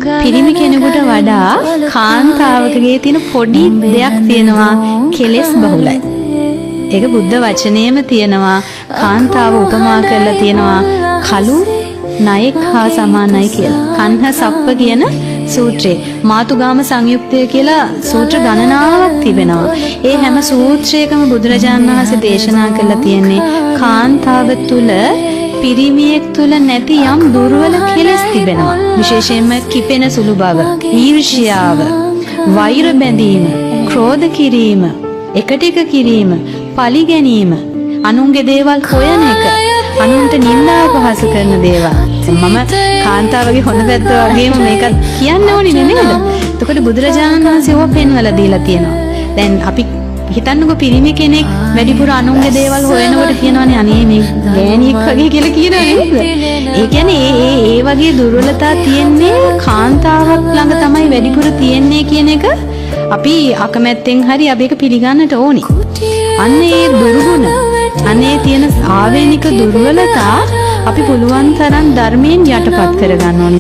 පිරිමි කෙනෙකුට වඩා කාන්තාවකගේ තියෙන පොඩි දෙයක් තියෙනවා කෙලෙස් බහුලයි. ඒක බුද්ධ වචනේම තියෙනවා. කාන්තාව උපමා කරලා තියෙනවා කලු ණයෙක් හා සමානයි කියලා. කන්හ සප්ප කියන සූත්‍රේ මාතුගාම සංයුක්තය කියලා සූත්‍ර ගණනාවක් තිබෙනවා. ඒ හැම සූත්‍රයකම බුදුරජාණන් වහන්සේ දේශනා කරලා තියෙන්නේ කාන්තාව තුල පිරිමියෙක් තුල නැති යම් දුර්වල කෙලෙස් තිබෙනවා. විශේෂයෙන්ම කිපෙන සුළු බව, ඊර්ෂ්‍යාව, වෛර බැඳීම, ක්‍රෝධ කිරීම, එකට එක කිරීම, පලි ගැනීම, අනුන්ගේ දේවල් හොයන එක, අනුන්ට නින්දා පහස කරන දේවල්. මම කාන්තාවගේ හොඳ පැත්ත වගේම මේකත් කියන්න ඕනේ නේද? එතකොට බුදුරජාණන් වහන්සේ ඕවා පෙන්වලා දීලා තියෙනවා. දැන් අපි හිතන්නකෝ පිරිමි කෙනෙක් වැඩිපුර අනුන්ගේ දේවල් හොයනකොට කියනවනේ අනේ මේ ගෑණියෙක් වගේ කියලා කියනවා නේද? ඒ කියන්නේ ඒ වගේ දුර්වලතා තියෙන්නේ කාන්තාවක් ළඟ තමයි වැඩිපුර තියෙන්නේ කියන එක අපි අකමැත්තෙන් හරි අපි ඒක පිළිගන්නට ඕනේ. අන්න ඒ දුර්ගුණ, අනේ තියෙන ආවේනික දුර්වලතා අපි පුළුවන් තරම් ධර්මයෙන් යටපත් කරගන්න ඕනේ.